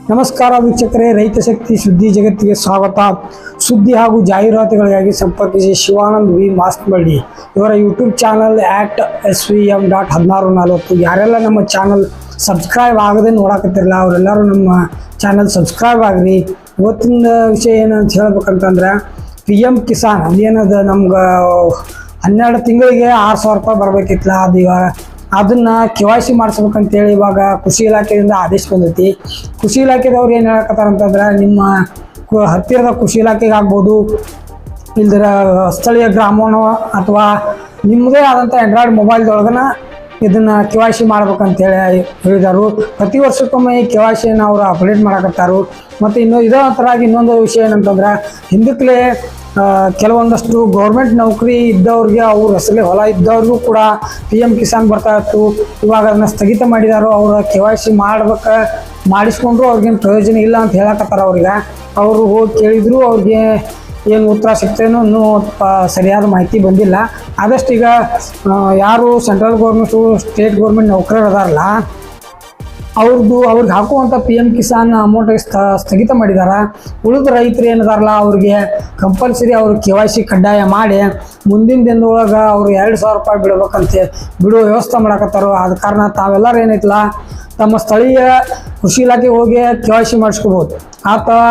ನಮಸ್ಕಾರ ವೀಕ್ಷಕರೇ, ರೈತ ಶಕ್ತಿ ಸುದ್ದಿ ಜಗತ್ತಿಗೆ ಸ್ವಾಗತ. ಸುದ್ದಿ ಹಾಗೂ ಜಾಹೀರಾತುಗಳಿಗಾಗಿ ಸಂಪರ್ಕಿಸಿ ಶಿವಾನಂದ್ ವಿ ಮಾಸ್ಕಂಬಳ್ಳಿ. ಇವರ ಯೂಟ್ಯೂಬ್ ಚಾನಲ್ @svm.1640. ಯಾರೆಲ್ಲ ನಮ್ಮ ಚಾನಲ್ ಸಬ್ಸ್ಕ್ರೈಬ್ ಆಗದೆ ನೋಡಕತ್ತಿರಲ್ಲ ಅವರೆಲ್ಲರೂ ನಮ್ಮ ಚಾನಲ್ ಸಬ್ಸ್ಕ್ರೈಬ್ ಆಗ್ರಿ. ಇವತ್ತಿನ ವಿಷಯ ಏನಂತ ಹೇಳ್ಬೇಕಂತಂದ್ರೆ PM ಕಿಸಾನ್ ಅದೇನದ ನಮ್ಗೆ 12 ತಿಂಗಳಿಗೆ 6,000 ರೂಪಾಯಿ ಬರಬೇಕಿತ್ತಲ್ಲ, ಅದು ಇವಾಗ ಅದನ್ನು KYC ಮಾಡಿಸ್ಬೇಕಂತೇಳಿ ಇವಾಗ ಕೃಷಿ ಇಲಾಖೆಯಿಂದ ಆದೇಶ ಬಂದೈತಿ. ಕೃಷಿ ಇಲಾಖೆದವ್ರು ಏನು ಹೇಳಕತ್ತಾರಂತಂದ್ರೆ, ನಿಮ್ಮ ಹತ್ತಿರದ ಕೃಷಿ ಇಲಾಖೆಗೆ ಆಗ್ಬೋದು, ಇಲ್ದಿರ ಸ್ಥಳೀಯ ಗ್ರಾಮೋಣ ಅಥವಾ ನಿಮ್ಮದೇ ಆದಂಥ ಆಂಡ್ರಾಯ್ಡ್ ಮೊಬೈಲ್ದೊಳಗನ ಇದನ್ನು KYC ಮಾಡ್ಬೇಕಂತೇಳಿ ಹೇಳಿದರು. ಪ್ರತಿ ವರ್ಷಕ್ಕೊಮ್ಮೆ ಈ KYCಯನ್ನು ಅವರು ಅಪ್ಡೇಟ್ ಮಾಡಕತ್ತಾರು. ಮತ್ತು ಇದೇ ಥರಾಗಿ ಇನ್ನೊಂದು ವಿಷಯ ಏನಂತಂದ್ರೆ, ಹಿಂದಕ್ಕಲೇ ಕೆಲವೊಂದಷ್ಟು ಗೌರ್ಮೆಂಟ್ ನೌಕರಿ ಇದ್ದವ್ರಿಗೆ, ಅವ್ರ ಹೆಸರಲ್ಲಿ ಹೊಲ ಇದ್ದವ್ರಿಗೂ ಕೂಡ PM ಕಿಸಾನ್ ಬರ್ತಾ ಇತ್ತು. ಇವಾಗ ಅದನ್ನು ಸ್ಥಗಿತ ಮಾಡಿದಾರು. ಅವ್ರ KYC ಮಾಡಿಸ್ಕೊಂಡ್ರು ಅವ್ರಿಗೇನು ಪ್ರಯೋಜನ ಇಲ್ಲ ಅಂತ ಹೇಳಕತ್ತಾರ. ಅವರು ಹೋಗಿ ಕೇಳಿದ್ರು, ಅವ್ರಿಗೆ ಏನು ಉತ್ತರ ಸಿಗ್ತೇನೋ ಇನ್ನೂ ಸರಿಯಾದ ಮಾಹಿತಿ ಬಂದಿಲ್ಲ. ಆದಷ್ಟು ಈಗ ಯಾರು ಸೆಂಟ್ರಲ್ ಗೌರ್ಮೆಂಟು ಸ್ಟೇಟ್ ಗೌರ್ಮೆಂಟ್ ನೌಕರರು ಅದಾರಲ್ಲ, ಅವ್ರಿಗೆ ಹಾಕುವಂಥ PM ಕಿಸಾನ್ ಅಮೌಂಟಿಗೆ ಸ್ಥಗಿತ ಮಾಡಿದ್ದಾರೆ. ಉಳಿದ ರೈತರು ಏನಿದಾರಲ್ಲ ಅವ್ರಿಗೆ ಕಂಪಲ್ಸರಿ ಅವ್ರು KYC ಕಡ್ಡಾಯ ಮಾಡಿ ಮುಂದಿನ ದಿನದೊಳಗೆ ಅವರು 2,000 ರೂಪಾಯಿ ಬಿಡುವ ವ್ಯವಸ್ಥೆ ಮಾಡಕತ್ತಾರೋ. ಆದ ಕಾರಣ ತಾವೆಲ್ಲರೂ ಏನೈತಿಲ್ಲ, ತಮ್ಮ ಸ್ಥಳೀಯ ಕೃಷಿ ಇಲಾಖೆಗೆ ಹೋಗಿ KYC ಮಾಡಿಸ್ಕೋಬೋದು, ಅಥವಾ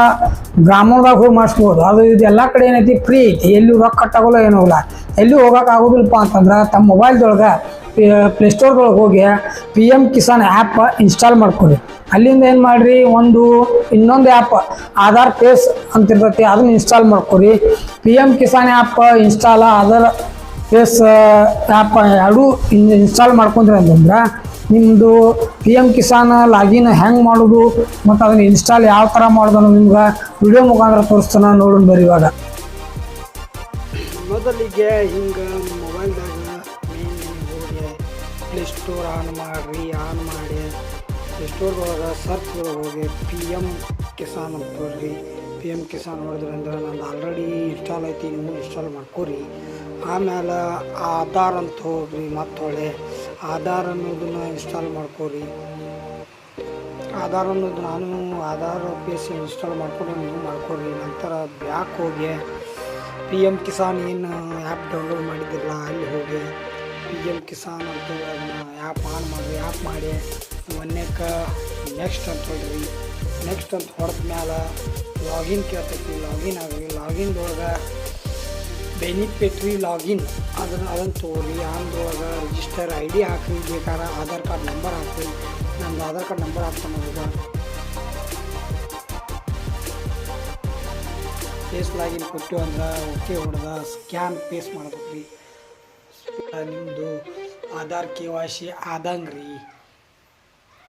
ಗ್ರಾಮದಾಗ ಹೋಗಿ ಮಾಡಿಸ್ಬೋದು. ಅದು ಇದು ಎಲ್ಲ ಕಡೆ ಏನೈತಿ, ಫ್ರೀ ಐತಿ, ಎಲ್ಲಿ ರೊಕ್ಕ ಕಟ್ಟಾಗೋಲ್ಲ ಏನೋಲ್ಲ. ಎಲ್ಲಿ ಹೋಗೋಕೆ ಆಗೋದಿಲ್ಲಪ್ಪ ಅಂತಂದ್ರೆ ತಮ್ಮ ಮೊಬೈಲ್ದೊಳಗೆ ಪ್ಲೇಸ್ಟೋರ್ದೊಳಗೆ ಹೋಗಿ PM ಕಿಸಾನ್ ಆ್ಯಪ್ ಇನ್ಸ್ಟಾಲ್ ಮಾಡ್ಕೊಳ್ಳಿ. ಅಲ್ಲಿಂದ ಏನು ಮಾಡಿರಿ, ಇನ್ನೊಂದು ಆ್ಯಪ್ ಆಧಾರ್ ಪೇಸ್ ಅಂತಿರ್ತೈತಿ, ಅದನ್ನು ಇನ್ಸ್ಟಾಲ್ ಮಾಡ್ಕೊರಿ. PM Kisan app install, Aadhaar face app ಎರಡೂ ಇನ್ಸ್ಟಾಲ್ ಮಾಡ್ಕೊಂಡ್ರಿ ಅಂತಂದ್ರೆ ನಿಮ್ಮದು PM ಕಿಸಾನ್ ಲಾಗಿನ್ ಹೆಂಗೆ ಮಾಡೋದು ಮತ್ತು ಅದನ್ನು ಇನ್ಸ್ಟಾಲ್ ಯಾವ ಥರ ಮಾಡೋದು ನಿಮ್ಗೆ ವಿಡಿಯೋ ಮುಖಾಂತರ ತೋರಿಸ್ತಾನೆ, ನೋಡೋಣ ಬರ್ರಿ. ಇವಾಗ ಮೊದಲಿಗೆ ಹಿಂಗೆ ಮೊಬೈಲ್ದಾಗ ಹೋಗಿ ಪ್ಲೇಸ್ಟೋರ್ ಆನ್ ಮಾಡಿ ಪ್ಲೇಸ್ಟೋರ್ದೊಳಗೆ ಸರ್ಚ್ ಹೋಗಿ PM ಕಿಸಾನ್ ಅಂತ ತೋರಿ. PM ಕಿಸಾನ್ ನೋಡಿದ್ರೆ ಅಂದ್ರೆ ನಂದು ಆಲ್ರೆಡಿ ಇನ್ಸ್ಟಾಲ್ ಐತಿ, ನೀವು ಇನ್ಸ್ಟಾಲ್ ಮಾಡ್ಕೊರಿ. ಆಮೇಲೆ ಆಧಾರ್ ಅಂತ ಹೋಗ್ರಿ, ಮತ್ತೆ ಆಧಾರ್ ಅನ್ನೋದನ್ನು ಇನ್ಸ್ಟಾಲ್ ಮಾಡ್ಕೊರಿ. ಆಧಾರ್ ಅನ್ನೋದು ಆಧಾರ್ ಪೇಸ್ ಇನ್ಸ್ಟಾಲ್ ಮಾಡ್ಕೊಂಡು ನೀವು ಮಾಡ್ಕೊರಿ. ನಂತರ ಬ್ಯಾಕ್ ಹೋಗಿ PM ಕಿಸಾನ್ ಏನು ಆ್ಯಪ್ ಡೌನ್ಲೋಡ್ ಮಾಡಿದ್ದಿರಲ್ಲ ಅಲ್ಲಿ ಹೋಗಿ PM ಕಿಸಾನ್ ಅಂತ ಅದನ್ನು ಆ್ಯಪ್ ಆನ್ ಮಾಡಿರಿ. ಆ್ಯಪ್ ಮಾಡಿ ಒಂದಕ್ಕೆ ನೆಕ್ಸ್ಟ್ ಅಂತ ಹೊಡ್ರಿ. ನೆಕ್ಸ್ಟ್ ಅಂತ ಹೊಡೆದ ಮೇಲೆ ಲಾಗಿನ್ ಕೇಳ್ತೈತಿ, ಲಾಗಿನ್ ಆಗ್ರಿ. ಲಾಗಿನ್ದೊಳಗೆ ಬೆನಿಫಿಟ್ರಿ ಲಾಗಿನ್ ಅದನ್ನು ತೊಗೊಳ್ರಿ. ಆಮ್ದೊಳಗೆ ರಿಜಿಸ್ಟರ್ ID ಹಾಕ್ರಿ, ಬೇಕಾದ್ರೆ ಆಧಾರ್ ಕಾರ್ಡ್ ನಂಬರ್ ಹಾಕ್ರಿ. ನಮ್ದು ಆಧಾರ್ ಕಾರ್ಡ್ ನಂಬರ್ ಹಾಕ್ತಾನೆ ಫೇಸ್ ಲಾಗಿನ್ ಕೊಟ್ಟು ಅಂದ್ರೆ ಓಕೆ ಹೊಡೆದ ಸ್ಕ್ಯಾನ್ ಪೇಸ್ ಮಾಡ್ಬೇಕು ರೀ. ನಿಮ್ಮದು ಆಧಾರ್ KYC ಆದಂಗೆ ರೀ.